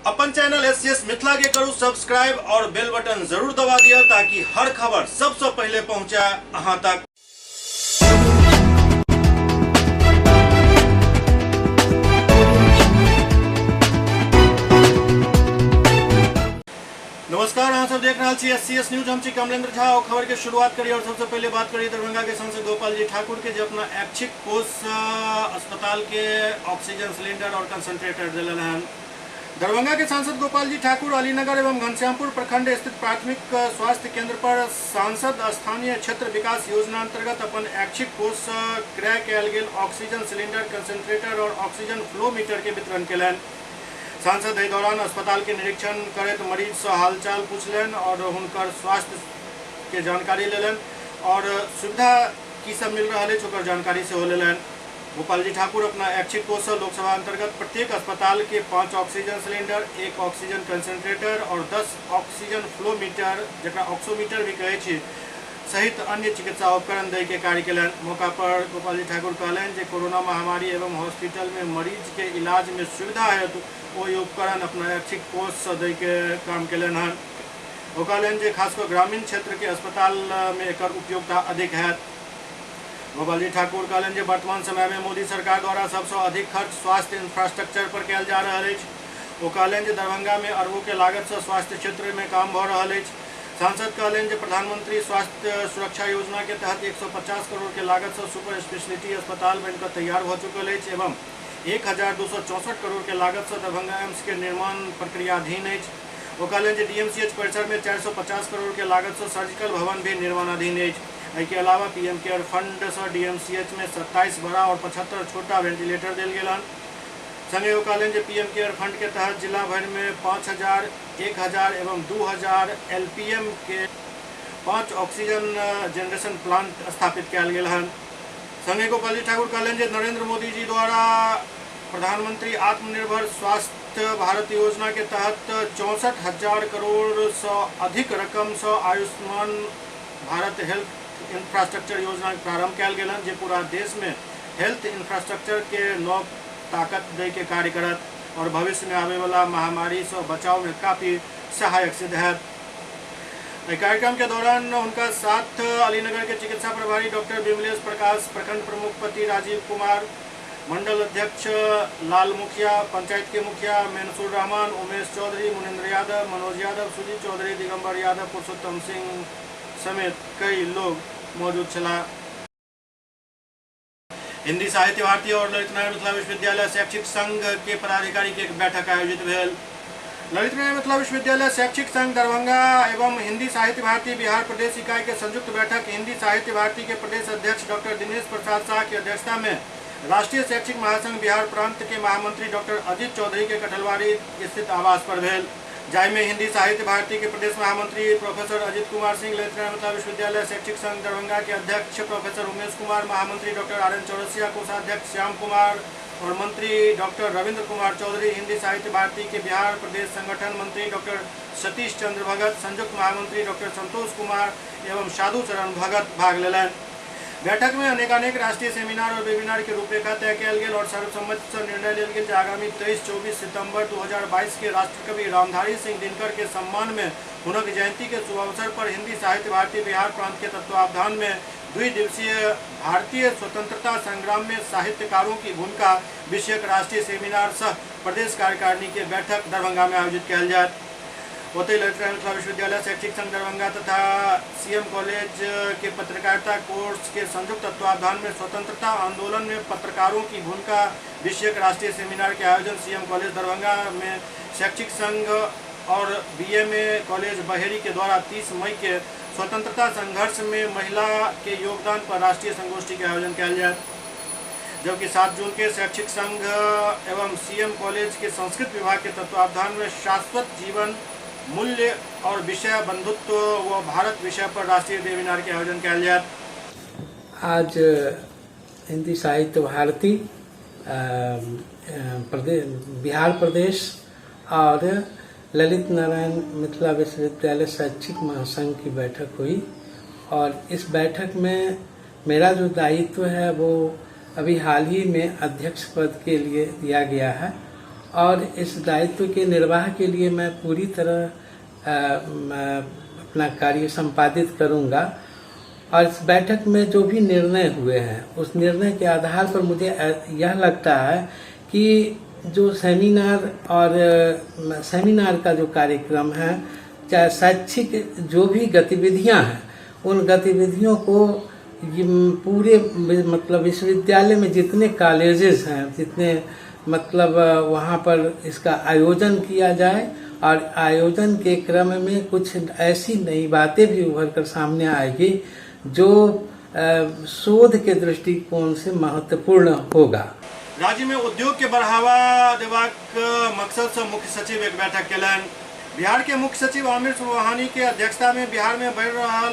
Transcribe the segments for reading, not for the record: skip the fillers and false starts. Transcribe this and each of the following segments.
अपन channel SCS Mithila के करू subscribe और बेल बटन जरूर दबा दिया ताकि हर खबर सबसे पहले पहुंचे अहां तक। नमस्कार, अहाँ सब देख रहा छी एससीएस न्यूज। हम छी कमलेंद्र झा और खबर के शुरुआत करिए और सबसे पहले बात करिए दरभंगा के सांसद गोपाल जी ठाकुर के, जो अपना ऐच्छिक कोष अस्पताल के ऑक्सीजन सिलेंडर और कंसंट्रेटर दिलन हैं। दरभंगा के सांसद गोपाल जी ठाकुर अलीनगर एवं घनश्यामपुर प्रखंड स्थित प्राथमिक स्वास्थ्य केंद्र पर सांसद स्थानीय क्षेत्र विकास योजना अंतर्गत अपन ऐच्छिक कोष क्रय कयल गेल ऑक्सीजन सिलेंडर, कंसंट्रेटर और ऑक्सीजन फ्लो मीटर के वितरण कयलनि। सांसद एहि दौरान अस्पताल के निरीक्षण करैत मरीज से हालचाल पूछलनि और उनकर स्वास्थ्य के जानकारी लेलनि और सुविधा की सब मिल रहा है ओकर जानकारी से लेलनि। गोपाल जी ठाकुर अपना ऐच्छिक कोष लोकसभा अंतर्गत प्रत्येक अस्पताल के 5 ऑक्सीजन सिलेंडर, 1 ऑक्सीजन कंसंट्रेटर और 10 ऑक्सीजन फ्लो मीटर जकरा ऑक्सोमीटर भी कहै छी सहित अन्य चिकित्सा उपकरण दे के कार्य कयलनि। मौका पर गोपाल जी ठाकुर कहलनि जे कोरोना महामारी एवं हॉस्पिटल में मरीज के इलाज में सुविधा हेतु वो उपकरण अपना ऐच्छिक कोष से दे के काम कयलनि हन। वो कहलनि जे खासकर ग्रामीण क्षेत्र के अस्पताल में एकर उपयोगिता अधिक है। गोपाल जी ठाकुर कहलनि जे वर्तमान समय में मोदी सरकार द्वारा सबसे अधिक खर्च स्वास्थ्य इंफ्रास्ट्रक्चर पर कयल जा रहा है। वो कहलनि जे दरभंगा में अरबों के लागत से स्वास्थ्य क्षेत्र में काम भ रहा है। सांसद कहलनि जे प्रधानमंत्री स्वास्थ्य सुरक्षा योजना के तहत 150 करोड़ के लागत से सुपर स्पेशलिटी अस्पताल बनकर तैयार हो चुकल है एवं 1264 करोड़ के लागत से दरभंगा एम्स के निर्माण प्रक्रियाधीन है। वो कहलनि जे डीएमसीएच परिसर में 450 करोड़ के लागत से सर्जिकल भवन भी निर्माणाधीन है। इसके अलावा पीएम केयर फंड से डीएमसीएच में 27 बड़ा और 75 छोटा वेंटिलेटर दिल गए। संगे वो कहलनि जे पीएम केयर फंड के तहत जिला भर में 5000, 1000 एवं 2000 एलपीएम के 5 ऑक्सीजन जनरेशन प्लांट स्थापित किया गया है। संगे गोपाल जी ठाकुर कहलनि जे नरेंद्र मोदी जी द्वारा प्रधानमंत्री आत्मनिर्भर स्वास्थ्य भारत योजना के तहत 64,000 करोड़ से अधिक रकम से आयुष्मान भारत हेल्थ इंफ्रास्ट्रक्चर योजना के प्रारंभ किया गया है, जो पूरा देश में हेल्थ इंफ्रास्ट्रक्चर के नव ताकत दे के कार्य करत और भविष्य में आने वाला महामारी से बचाव में काफ़ी सहायक सिद्ध है। कार्यक्रम के दौरान उनका साथ अलीनगर के चिकित्सा प्रभारी डॉक्टर विमलेश प्रकाश, प्रखंड प्रमुख पति राजीव कुमार, मंडल अध्यक्ष लाल मुखिया, पंचायत के मुखिया मेनसूर रहमान, उमेश चौधरी, मुनिंद्र यादव, मनोज यादव, सुजीत चौधरी, दिगंबर यादव, पुरुषोत्तम सिंह समेत कई लोग मौजूद छला। हिंदी साहित्य भारती और ललित नारायण मिथिला विश्वविद्यालय शैक्षिक संघ के पदाधिकारी की एक बैठक आयोजित भेल। ललित नारायण मिथिला विश्वविद्यालय शैक्षिक संघ दरभंगा एवं हिंदी साहित्य भारती बिहार प्रदेश इकाई के संयुक्त बैठक हिंदी साहित्य भारती के प्रदेश अध्यक्ष डॉक्टर दिनेश प्रसाद शाह की अध्यक्षता में राष्ट्रीय शैक्षिक महासंघ बिहार प्रांत के महामंत्री डॉक्टर अजीत चौधरी के कठलवाड़ी स्थित आवास पर भेल। जाय में हिंदी साहित्य भारती के प्रदेश महामंत्री प्रोफेसर अजीत कुमार सिंह, ललित नारायण मिथिला विश्वविद्यालय शैक्षिक संघ दरभंगा के अध्यक्ष प्रोफेसर उमेश कुमार, महामंत्री डॉक्टर आर एन चौरसिया, कोषाध्यक्ष श्याम कुमार और मंत्री डॉक्टर रविंद्र कुमार चौधरी, हिंदी साहित्य भारती के बिहार प्रदेश संगठन मंत्री डॉक्टर सतीश चंद्र भगत, संयुक्त महामंत्री डॉक्टर संतोष कुमार एवं साधु चरण भगत भाग लेलन। बैठक में अनेक राष्ट्रीय सेमिनार और वेबिनार के रूपरेखा तय कयल गेल और सर्वसम्मति से निर्णय लेल गेल जे आगामी 23-24 सितंबर 2022 के राष्ट्रकवि रामधारी सिंह दिनकर के सम्मान में हुनक जयंती के शुभ अवसर पर हिंदी साहित्य भारती बिहार प्रांत के तत्वावधान में 2 दिवसीय भारतीय स्वतंत्रता संग्राम में साहित्यकारों की भूमिका विषयक राष्ट्रीय सेमिनार सह प्रदेश कार्यकारिणी के बैठक दरभंगा में आयोजित किया जाए। ओतहि ललित नारायण मिथिला विश्वविद्यालय शैक्षिक संघ दरभंगा तथा सीएम कॉलेज के पत्रकारिता कोर्स के संयुक्त तत्वावधान में स्वतंत्रता आंदोलन में पत्रकारों की भूमिका विषयक राष्ट्रीय सेमिनार के आयोजन सीएम कॉलेज दरभंगा में शैक्षिक संघ और बीएमए कॉलेज बहेरी के द्वारा 30 मई के स्वतंत्रता संघर्ष में महिला के योगदान पर राष्ट्रीय संगोष्ठी के आयोजन किया जाए। जबकि 7 जून के शैक्षिक संघ एवं सीएम कॉलेज के संस्कृत विभाग के तत्वावधान में शाश्वत जीवन मूल्य और विषय बंधुत्व व भारत विषय पर राष्ट्रीय वेबिनार के आयोजन किया जाए। आज हिंदी साहित्य भारती बिहार प्रदेश और ललित नारायण मिथिला विश्वविद्यालय शैक्षिक महासंघ की बैठक हुई और इस बैठक में मेरा जो दायित्व है वो अभी हाल ही में अध्यक्ष पद के लिए दिया गया है और इस दायित्व के निर्वाह के लिए मैं पूरी तरह अपना कार्य संपादित करूंगा। और इस बैठक में जो भी निर्णय हुए हैं उस निर्णय के आधार पर मुझे यह लगता है कि जो सेमिनार का जो कार्यक्रम है, चाहे शैक्षिक जो भी गतिविधियां हैं, उन गतिविधियों को पूरे मतलब विश्वविद्यालय में जितने कॉलेजेस हैं, जितने मतलब वहाँ पर इसका आयोजन किया जाए और आयोजन के क्रम में कुछ ऐसी नई बातें भी उभर कर सामने आएगी जो शोध के दृष्टिकोण से महत्वपूर्ण होगा। राज्य में उद्योग के बढ़ावा देबाक मकसद से मुख्य सचिव एक बैठक केलन। बिहार के मुख्य सचिव आमिर सुबहानी के अध्यक्षता में बिहार में बढ़ रहा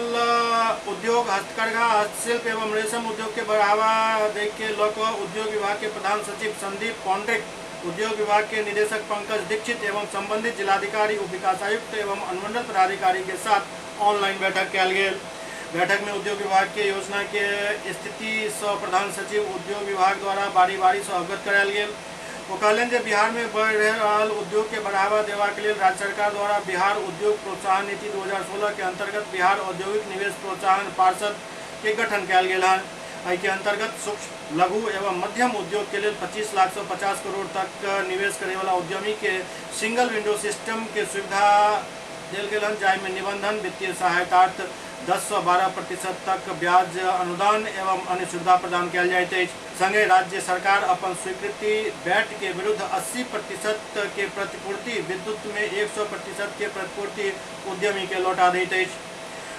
उद्योग, हस्तकरघा, हस्तशिल्प एवं रेशम उद्योग के बढ़ावा दे के लौकर उद्योग विभाग के प्रधान सचिव संदीप पौंडेक, उद्योग विभाग के निदेशक पंकज दीक्षित एवं संबंधित जिलाधिकारी, उप विकास आयुक्त एवं अनुमंडल पदाधिकारी के साथ ऑनलाइन बैठक कल गेल। बैठक में उद्योग विभाग के योजना के स्थिति से प्रधान सचिव उद्योग विभाग द्वारा बारी बारी से अवगत करायल गेल। वो कहलन जे बिहार में बढ़ रहा उद्योग के बढ़ावा देवा के लिए राज्य सरकार द्वारा बिहार उद्योग प्रोत्साहन नीति 2016 के अंतर्गत बिहार औद्योगिक निवेश प्रोत्साहन पार्षद के गठन कल गेल है। एहि के अंतर्गत सूक्ष्म, लघु एवं मध्यम उद्योग के लिए 25 लाख से 50 करोड़ तक निवेश करे वाला उद्यमी के सिंगल विंडो सिस्टम के सुविधा दिल गेल है, जाहि में निबंधन, वित्तीय सहायता 10 से 12% तक ब्याज अनुदान एवं अन्य सुविधा प्रदान कयल जाइत अछि। संगे राज्य सरकार अपन स्वीकृति वैट के विरुद्ध 80% के प्रतिपूर्ति, विद्युत में 100% के प्रतिपूर्ति उद्यमी के लौटा दैत अछि।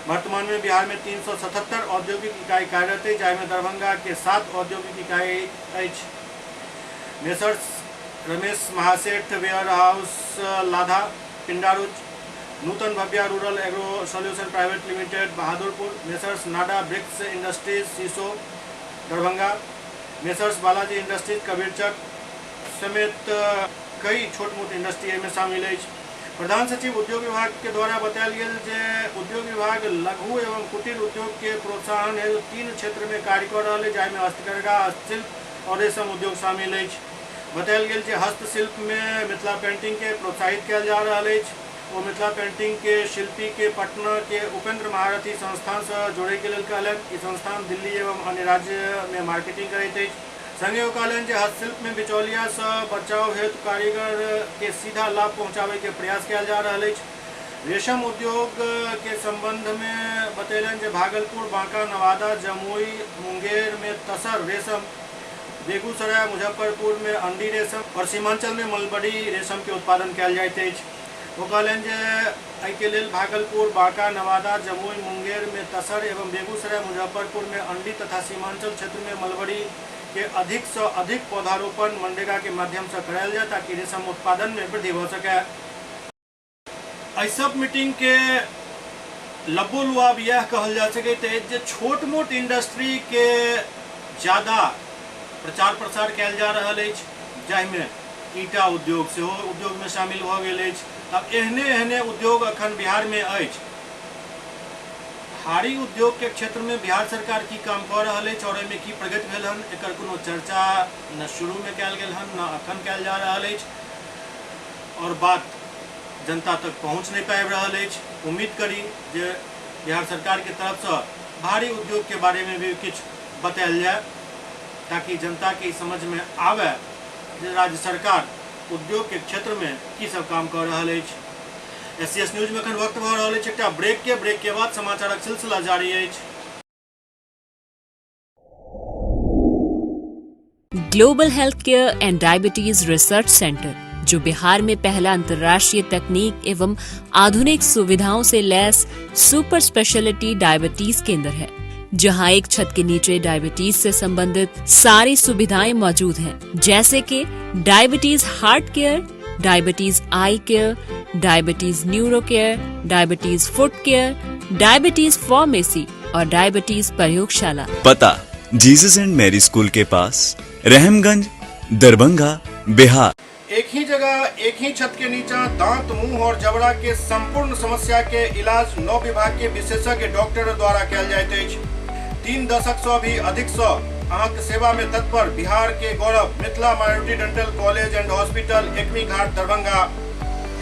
वर्तमान में बिहार में 377 औद्योगिक इकाई कार्यरत है, जाहि में दरभंगा के 7 औद्योगिक इकाई अछि। Messrs Ramesh Mahaseth warehouse Ladha Pindaruch, Nutan Bhavya rural agro solution private limited Bahadurpur, Messrs Nada bricks industries Siso Darbhanga, Messrs Balaji industries Kabirchak समेत कई छोट मोट इंडस्ट्री में शामिल है। प्रधान सचिव उद्योग विभाग के द्वारा बतायल गेल जे उद्योग विभाग लघु एवं कुटीर उद्योग के प्रोत्साहन हेतु 3 क्षेत्र में कार्य कर रहा है, जाहि में हस्तकरघा, हस्तशिल्प और रेशम उद्योग शामिल है। बतायल गेल जे हस्तशिल्प में मिथिला पेंटिंग के प्रोत्साहित किया जा रहा है। वो मिथिला पेंटिंग के शिल्पी के पटना के उपेंद्र महारथी संस्थान से जोड़े के लिए कहलन। ई संस्थान दिल्ली एवं अन्य राज्य में मार्केटिंग करैत अछि। संगे वो कहलन जे हस्तशिल्प में बिचौलिया से बचाव हेतु कारीगर के सीधा लाभ पहुँचावे के प्रयास किया जा रहा है। रेशम उद्योग के संबंध में बतैलन जे भागलपुर, बांका, नवादा, जमुई, मुंगेर में तसर रेशम, बेगूसराय, मुजफ्फरपुर में अंडी रेशम और सीमांचल में मलबरी रेशम के उत्पादन कयल जाइत अछि। वो कहलन जे एहि के लेल भागलपुर, बांका, नवादा, जमुई, मुंगेर में तसर एवं बेगूसराय, मुजफ्फरपुर में अंडी तथा सीमांचल क्षेत्र में मलबरी के अधिक से अधिक पौधारोपण मनरेगा के माध्यम से करायल जाए ताकि रेशम उत्पादन में वृद्धि हो सके। एहि सब मीटिंग के लब्बो लुआब यह कहल जा सके जे छोट मोट इंडस्ट्री के ज्यादा प्रचार प्रसार कयल जा रहा है, जाहि में ईटा उद्योग से उद्योग में शामिल हो गए। अब एहने उद्योग अखन बिहार में अछि। भारी उद्योग के क्षेत्र में बिहार सरकार की काम कर रहा है और एहिमे की प्रगति भेल हन एकर कोनो चर्चा न शुरू में कयल गेल हन न अखन कयल जा रहा है और बात जनता तक पहुँच नहीं पाबि रहा है। उम्मीद करी जे बिहार सरकार के तरफ से भारी उद्योग के बारे में भी कुछ बतायल जाए ताकि जनता के समझ में आवे जे राज्य सरकार उद्योग के क्षेत्र में की सब काम कर रहा है। SCS न्यूज में अखन वक्त भ रहा है एकटा ब्रेक के बाद समाचारक सिलसिला जारी है। Global health care and diabetes research centre, जो बिहार में पहला अंतर्राष्ट्रीय तकनीक एवं आधुनिक सुविधाओं से लैस सुपर स्पेशलिटी डायबिटीज केंद्र है, जहां एक छत के नीचे डायबिटीज से संबंधित सारी सुविधाएं मौजूद हैं, जैसे कि diabetes heart care, diabetes eye care, diabetes neuro care, diabetes foot care, diabetes pharmacy और डायबिटीज प्रयोगशाला। पता जीसस एंड मैरी स्कूल के पास, रहमगंज, दरभंगा, बिहार। एक ही जगह, एक ही छत के नीचे दांत, मुंह और जबड़ा के संपूर्ण समस्या के इलाज 9 विभाग के विशेषज्ञ डॉक्टर द्वारा कयल जाइत अछि। 3 दशक से भी अधिक अहाँक सेवा में तत्पर बिहार के गौरव Mithila minority dental college and hospital Ekmi Ghat Darbhanga.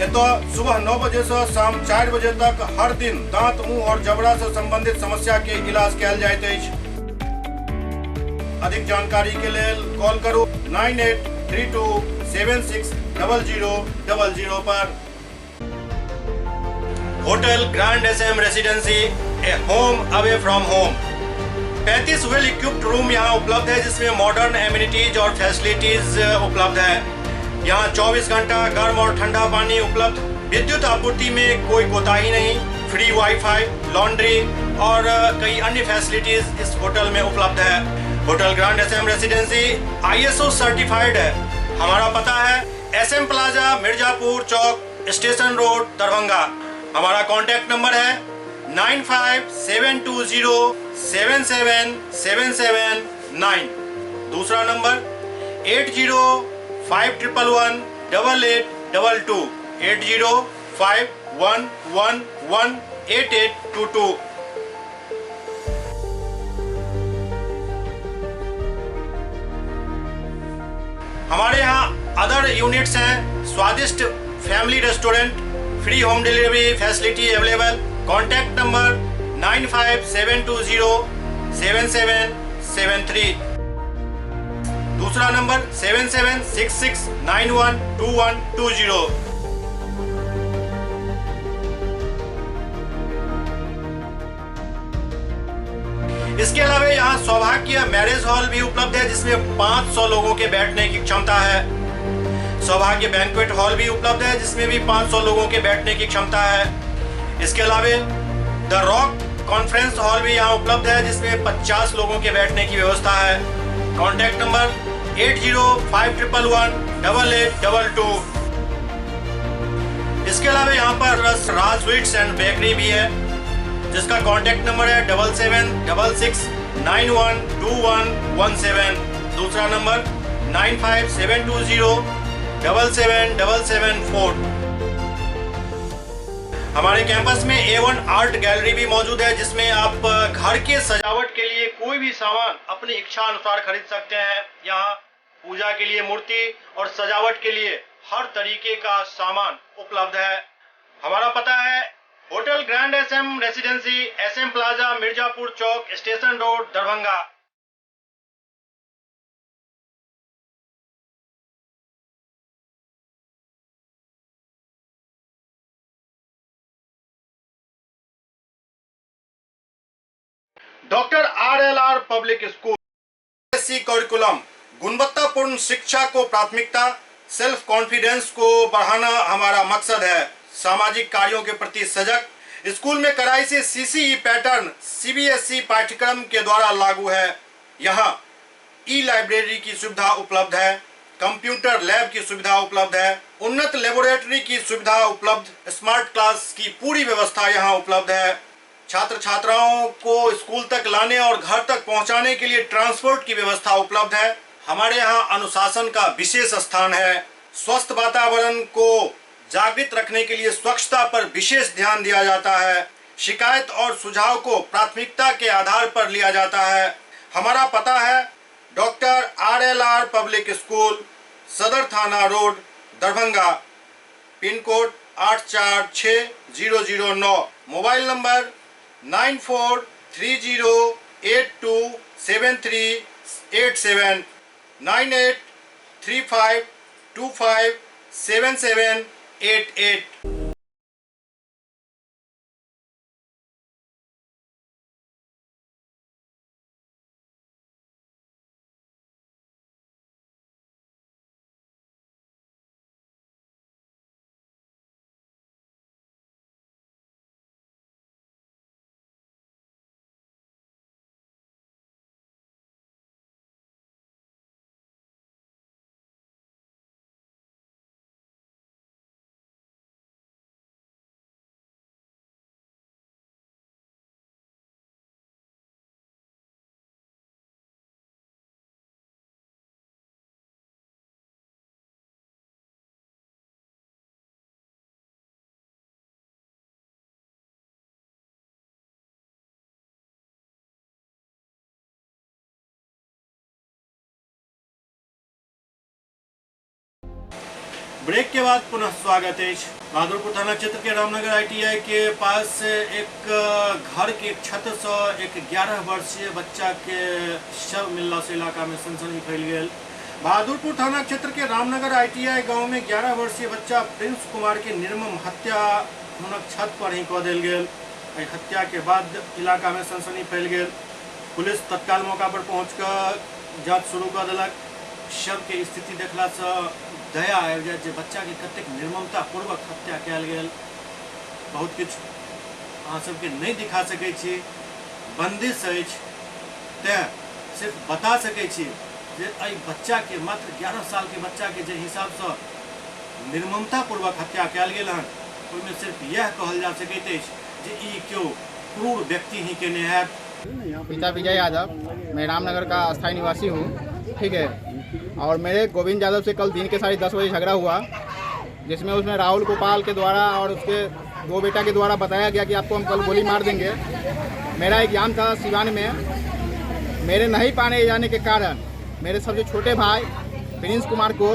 एतऽ सुबह 9 बजे से शाम 4 बजे तक हर दिन दांत, मुंह और जबड़ा से संबंधित समस्या के इलाज कयल जाइत अछि। अधिक जानकारी के लेल कॉल करू 9832760000 पर। Hotel grand SM residency, a home away from home. 35 well equipped room यहाँ उपलब्ध है, जिसमें मॉडर्न एमिनिटीज और फैसिलिटीज उपलब्ध है। यहाँ 24 घंटा गर्म और ठंडा पानी उपलब्ध। विद्युत आपूर्ति में कोई कोताही नहीं। फ्री वाईफाई, लॉन्ड्री और कई अन्य फैसिलिटीज इस होटल में उपलब्ध है। Hotel grand SM residency ISO certified है। हमारा पता है SM plaza, Mirzapur Chowk, station road, Darbhanga. हमारा कॉन्टैक्ट नंबर है 9572077779। दूसरा नंबर 8051118822, 8051118822। हमारे यहाँ अदर यूनिट्स हैं। स्वादिष्ट family restaurant, free home delivery facility available. Contact number 9572077773। दूसरा नंबर 7766912120। इसके अलावा यहाँ सौभाग्य मैरिज हॉल भी उपलब्ध है, जिसमें 500 लोगों के बैठने की क्षमता है। सौभाग्य बैंक्वेट हॉल भी उपलब्ध है, जिसमें भी 500 लोगों के बैठने की क्षमता है। इसके अलावा द रॉक कॉन्फ्रेंस हॉल भी यहाँ उपलब्ध है, जिसमें 50 लोगों के बैठने की व्यवस्था है। Contact number 8051118822। इसके अलावा यहाँ पर राज स्वीट्स एंड बेकरी भी है, जिसका कॉन्टैक्ट नंबर है 7766912117। दूसरा नंबर 9572077774। हमारे कैंपस में A1 आर्ट गैलरी भी मौजूद है, जिसमें आप घर के सजावट के लिए कोई भी सामान अपनी इच्छा अनुसार खरीद सकते हैं। यहाँ पूजा के लिए मूर्ति और सजावट के लिए हर तरीके का सामान उपलब्ध है। हमारा पता है hotel grand SM residency, SM plaza, Mirzapur Chowk, station road, Darbhanga. Doctor RLR public school SC curriculum. गुणवत्तापूर्ण शिक्षा को प्राथमिकता, सेल्फ कॉन्फिडेंस को बढ़ाना हमारा मकसद है। सामाजिक कार्यों के प्रति सजग। स्कूल में कड़ाई से CCE पैटर्न CBSE पाठ्यक्रम के द्वारा लागू है। यहाँ लाइब्रेरी की सुविधा उपलब्ध है। कंप्यूटर लैब की सुविधा उपलब्ध है। उन्नत लेबोरेटरी की सुविधा उपलब्ध। स्मार्ट क्लास की पूरी व्यवस्था यहाँ उपलब्ध है। छात्र छात्राओं को स्कूल तक लाने और घर तक पहुंचाने के लिए ट्रांसपोर्ट की व्यवस्था उपलब्ध है। हमारे यहाँ अनुशासन का विशेष स्थान है। स्वस्थ वातावरण को जागृत रखने के लिए स्वच्छता पर विशेष ध्यान दिया जाता है। शिकायत और सुझाव को प्राथमिकता के आधार पर लिया जाता है। हमारा पता है doctor RLR public school, Sadar Thana road, Darbhanga. Pin code 846009। Mobile number 9430827387, 9835257788। Break के बाद पुनः स्वागत है। बहादुरपुर थाना क्षेत्र के रामनगर ITI के पास एक घर के एक छत से एक 11 वर्षीय बच्चा के शव मिलने से इलाका में सनसनी फैल गई। बहादुरपुर थाना क्षेत्र के रामनगर ITI गांव में 11 वर्षीय बच्चा प्रिंस कुमार के निर्मम हत्या हुनक छत पर ही कऽ देल गेल। हत्या के बाद इलाका में सनसनी फैल गई। पुलिस तत्काल मौका पर पहुंचकर जांच शुरू कर देलक। शव के स्थिति देखला से दया आबि जाए जे बच्चा के कतेक निर्ममता पूर्वक हत्या कयल गेल। बहुत किछु अहाँ सबके नहीं दिखा सकै छी, बंदिश अछि, तेँ सिर्फ बता सकै छी जे एहि बच्चा के मात्र 11 साल के बच्चा के जे हिसाब से निर्ममता पूर्वक हत्या कयल गेल हन, ओहिमे सिर्फ यह कहल जा सकैत अछि जे ई केओ क्रूर व्यक्ति ही केने हैत। पिता विजय यादव, मैं रामनगर का अस्थायी निवासी हूँ, ठीक है। और मेरे गोविंद यादव से कल दिन के 10:30 बजे झगड़ा हुआ, जिसमें उसमें राहुल गोपाल के द्वारा और उसके दो बेटा के द्वारा बताया गया कि आपको हम कल गोली मार देंगे। मेरा एग्जाम था सिवान में, मेरे नहीं पाने जाने के कारण मेरे सबसे छोटे भाई प्रिंस कुमार को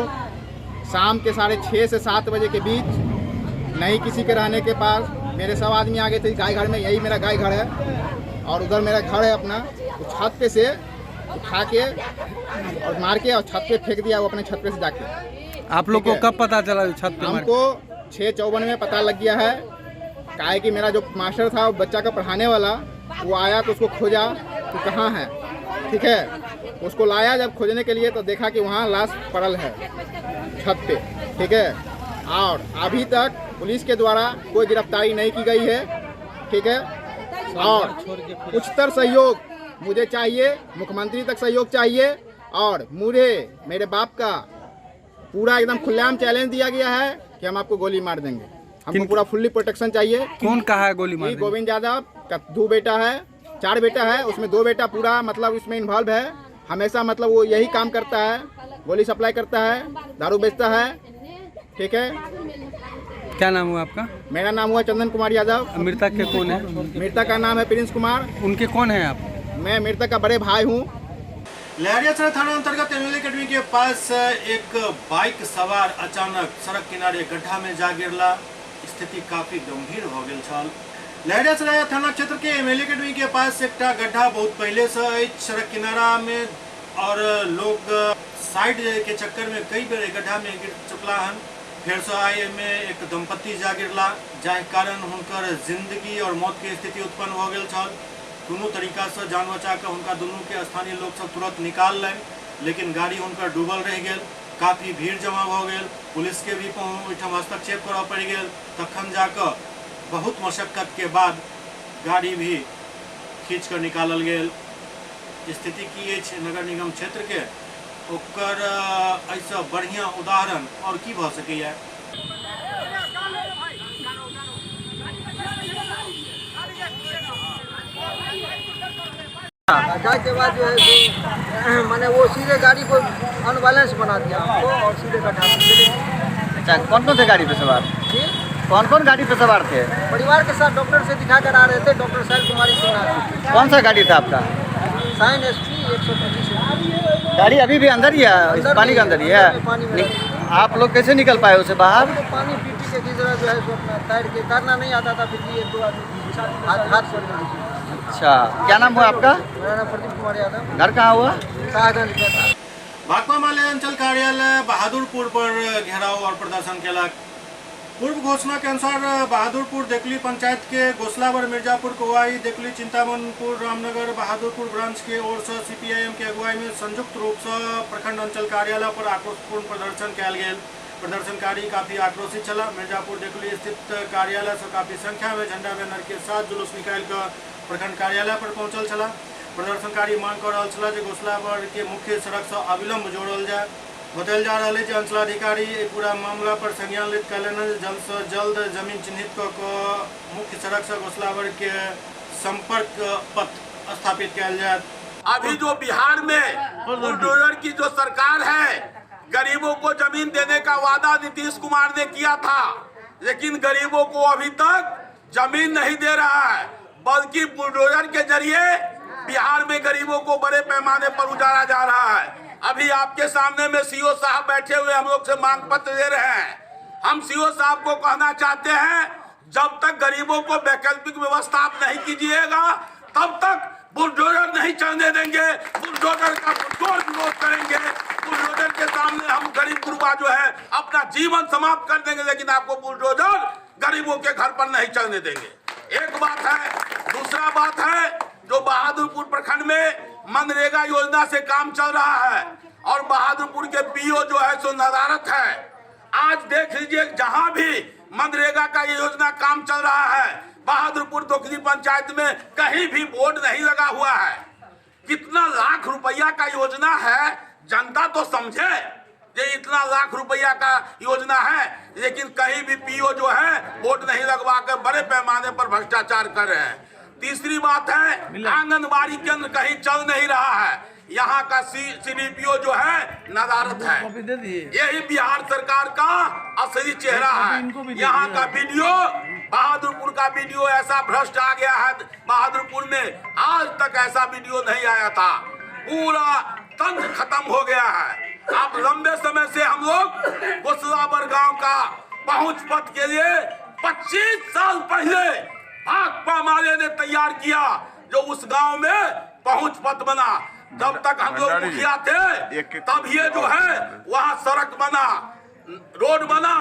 शाम के 6:30 से 7 बजे के बीच नहीं किसी के रहने के पास मेरे सब आदमी आ गए थे गाय घर में। यही मेरा गाय घर है और उधर मेरा घर है अपना। तो छत पे से उठा के और मार के और छत पे फेंक दिया, वो अपने छत पे से जाके। आप लोग को कब पता चला छत पे? हमको 6:54 में पता लग गया है। काहे कि मेरा जो मास्टर था बच्चा का पढ़ाने वाला, वो आया तो उसको खोजा तो कहाँ है, ठीक है। उसको लाया जब खोजने के लिए तो देखा कि वहाँ लाश पड़ल है छत पे, ठीक है। और अभी तक पुलिस के द्वारा कोई गिरफ्तारी नहीं की गई है, ठीक है। और उच्चतर सहयोग मुझे चाहिए, मुख्यमंत्री तक सहयोग चाहिए। और मुझे मेरे बाप का पूरा एकदम खुलेआम चैलेंज दिया गया है कि हम आपको गोली मार देंगे। हमको पूरा फुल्ली प्रोटेक्शन चाहिए। कौन कहा है गोली मार देंगे? गोविंद यादव का 2 बेटा है, 4 बेटा है, उसमें 2 बेटा पूरा मतलब इसमें इन्वॉल्व है। हमेशा मतलब वो यही काम करता है, गोली सप्लाई करता है, दारू बेचता है, ठीक है। क्या नाम हुआ आपका? मेरा नाम हुआ चंदन कुमार यादव। मृतक के कौन है? मृतक का नाम है प्रिंस कुमार। उनके कौन है आप? मैं मृतक का बड़े भाई हूँ। लहरियासराय थाना अंतर्गत MLA अकेडमी के पास एक बाइक सवार अचानक सड़क किनारे गड्ढा में जा गिरला। स्थिति काफी गंभीर हो गई छल। लहरियासराय थाना क्षेत्र के MLA अकेडमी के पास एक गड्ढा बहुत पहले से सड़क किनारा में और लोग साइड के चक्कर में कई बेर गड्ढा में गिर चुकला हन। फिर से आए में एक दंपति जा गिरला, जाहि कारण हुनकर जिंदगी और मौत की स्थिति उत्पन्न हो गई छल। दोनों तरीका से जान बचा कर उनका दोनों के स्थानीय लोग सब तुरंत निकाल लें, लेकिन गाड़ी उनकर डूबल रह गई। काफ़ी भीड़ जमा हो गई, पुलिस के भी ओहिठाम हस्तक्षेप करऽ पड़ गई। तखन जाकर बहुत मशक्कत के बाद गाड़ी भी खींच कर निकालल गेल। स्थिति की अछि नगर निगम क्षेत्र के, ओकर ऐसा बढ़िया उदाहरण और की भ सकैया। जाए के बाद जो है मैंने वो सीधे गाड़ी को अनबैलेंस बना दिया हमको और सीधे गड्ढा में। अच्छा, कौन कौन थे गाड़ी पे सवार? जी, कौन कौन गाड़ी पे सवार थे? परिवार के साथ डॉक्टर से दिखा कर आ रहे थे, डॉक्टर शैल कुमारी सिन्हा। कौन सा गाड़ी था आपका? Shine SP 125। गाड़ी अभी भी अंदर ही है, इस पानी के अंदर ही है। पानी में आप लोग कैसे निकल पाए उसे बाहर? तो पानी पीटी के किस तरह जो है सो अपना तैर के करना नहीं आता था, फिर भी 1-2 आदमी हाथ पड़ गए। अच्छा, क्या नाम हुआ आपका? मेरा नाम प्रदीप कुमार यादव। घर कहाँ हुआ? शाहगंज का था। भाकपा माले अंचल कार्यालय बहादुरपुर पर घेराव और प्रदर्शन केलक। पूर्व घोषणा के अनुसार बहादुरपुर देकुली पंचायत के गोसलावर मिर्जापुर कोवाई देकुली चिंतामनपुर रामनगर बहादुरपुर ब्रांच के ओर से CPIM के अगुवाई में संयुक्त रूप से प्रखंड अंचल कार्यालय पर आक्रोशपूर्ण प्रदर्शन कयल गेल। प्रदर्शनकारी काफी आक्रोशित चला। मिर्जापुर देकुली स्थित कार्यालय से काफी संख्या में झंडा बैनर के साथ जुलूस निकाल कर प्रखंड कार्यालय पर पहुंचल छला। प्रदर्शनकारी मांग कर रहल छला जे गोसलावर के मुख्य सड़क से अविलंब जोड़ल जाए। बतायल जा रहा है कि अंचलाधिकारी पूरा मामला पर संज्ञान लेत कहलनि जल्द से जल्द जमीन चिन्हित कर मुख्य सड़क से गोसलावर के संपर्क पथ स्थापित किया जाए। अभी जो बिहार में बुलडोजर की जो सरकार है, गरीबों को जमीन देने का वादा नीतीश कुमार ने किया था, लेकिन गरीबों को अभी तक जमीन नहीं दे रहा है, बल्कि बुलडोजर के जरिए बिहार में गरीबों को बड़े पैमाने पर उजाड़ा जा रहा है। अभी आपके सामने में सीओ साहब बैठे हुए हम लोग से मांग पत्र दे रहे हैं। हम सीओ साहब को कहना चाहते हैं, जब तक गरीबों को वैकल्पिक व्यवस्था आप नहीं कीजिएगा तब तक बुलडोजर नहीं चलने देंगे। बुलडोजर का पुरजोर विरोध करेंगे। बुलडोजर के सामने हम गरीब गुरबा जो है अपना जीवन समाप्त कर देंगे, लेकिन आपको बुलडोजर गरीबों के घर पर नहीं चलने देंगे। एक बात है। दूसरा बात है, जो बहादुरपुर प्रखंड में मनरेगा योजना से काम चल रहा है और बहादुरपुर के पीओ जो है सो नदारत है। आज देख लीजिए, जहां भी मनरेगा का ये योजना काम चल रहा है, बहादुरपुर दोकली पंचायत में कहीं भी बोर्ड नहीं लगा हुआ है। कितना लाख रुपया का योजना है, जनता तो समझे ये इतना लाख रुपया का योजना है, लेकिन कहीं भी पीओ जो है बोर्ड नहीं लगवा कर बड़े पैमाने पर भ्रष्टाचार कर रहे हैं। तीसरी बात है, आंगनबाड़ी केंद्र कहीं चल नहीं रहा है। यहाँ का सीडीपीओ जो है नदारत है। यही बिहार सरकार का असली चेहरा है। यहाँ का वीडियो, बहादुरपुर का वीडियो ऐसा भ्रष्ट आ गया है बहादुरपुर में, आज तक ऐसा वीडियो नहीं आया था। पूरा तंत्र खत्म हो गया है। आप लंबे समय से हम लोग गोसलाबर गांव का पहुंच पथ के लिए 25 साल पहले भाकपा माले ने तैयार किया, जो उस गांव में पहुंच पथ बना। जब तक हम लोग मुखिया थे तब ये जो है वहाँ सड़क बना, रोड बना,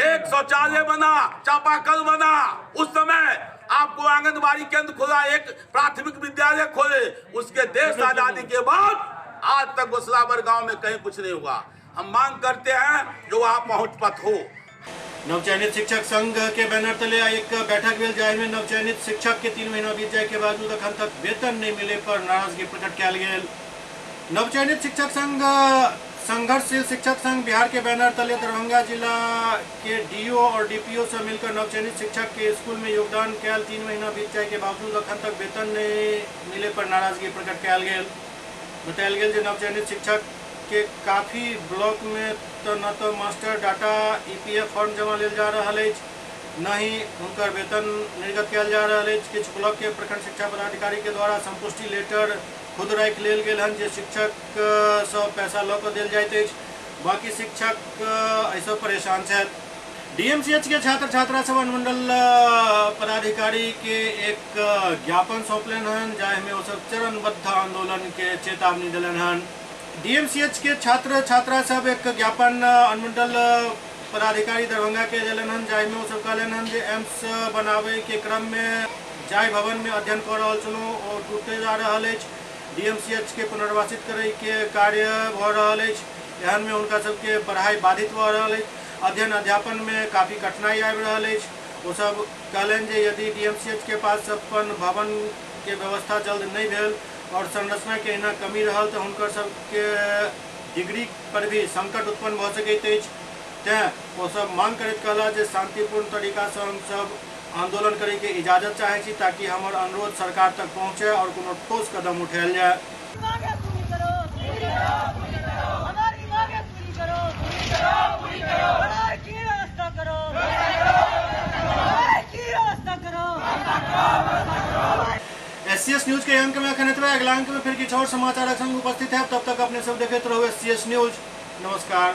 एक शौचालय बना, चापाकल बना। उस समय आपको आंगनबाड़ी केंद्र खोला, एक प्राथमिक विद्यालय खोले। उसके देश आजादी के बाद आज तक गोसलाबर गांव में कहीं कुछ नहीं हुआ। हम मांग करते हैं जो वहाँ पहुंच पथ हो। नवचयनित शिक्षक संघ के बैनर तले एक बैठक भेल, जाहि में नवचयनित शिक्षक के 3 महीना बीत जाए के बावजूद अखन तक वेतन नहीं मिले पर नाराजगी प्रकट कयल गेल। नवचयनित शिक्षक संघ संघर्षशील शिक्षक संघ बिहार के बैनर तले दरभंगा जिला के डीओ और डीपीओ से मिलकर नवचयनित शिक्षक के स्कूल में योगदान कयल 3 महीना बीत जाए के बावजूद अखन तक वेतन नहीं मिले पर नाराजगी प्रकट कयल गेल। बतायल गेल जे नवचयनित शिक्षक के काफी ब्लॉक में तो न तो मास्टर डाटा ईपीएफ फॉर्म जमा लेल जा रहा है, न ही उनकर वेतन निर्गत किया जा रहा है। किछ ब्लॉक के प्रखंड शिक्षा पदाधिकारी के द्वारा संपुष्टि लेटर खुद राख लेल गेल हन, जे शिक्षक सब पैसा लऽ कऽ देल जाइत अछि। बाकी शिक्षक ऐसा परेशान छथि। डीएमसीएच के छात्र छात्रा सब अनुमंडल पदाधिकारी के एक ज्ञापन सौंपलन हन, जाहिमे ओ सब चरणबद्ध आंदोलन के चेतावनी दिलन हन। डीएमसीएच के छात्र छात्रा सब एक ज्ञापन अनुमंडल पदाधिकारी दरभंगा के दिलन हन, जाहिमे ओ सब कहलन हन जे एम्स बनावे के क्रम में जाय भवन में अध्ययन कर रहल छलहुँ और टूटे जा रहल अछि। डीएमसीएच के पुनर्वासित करे के कार्य भऽ रहल अछि, एहन में उनका सबके पढ़ाई बाधित भऽ रहल अछि। अध्ययन अध्यापन में काफ़ी कठिनाई आबि रहल अछि। वो सब कहलन जे यदि डीएमसीएच के पास अपन भवन के व्यवस्था जल्द नहीं भेल और संरचना के एना कमी रहल तो हुनकर सबके डिग्री पर भी संकट उत्पन्न भऽ सकैत अछि। तेँ वो सब मांग करैत कहला जे शांतिपूर्ण तरीका से हम सब आंदोलन करे के इजाजत चाहे छी, ताकि हमार अनुरोध सरकार तक पहुँचे और कोनो ठोस कदम उठायल जाए। एससीएस न्यूज के अंक में अखन एतबे। अगला अंक में फिर किछु और समाचार संग उपस्थित है। तब तक अपने सब देखते रहो एससीएस न्यूज। नमस्कार।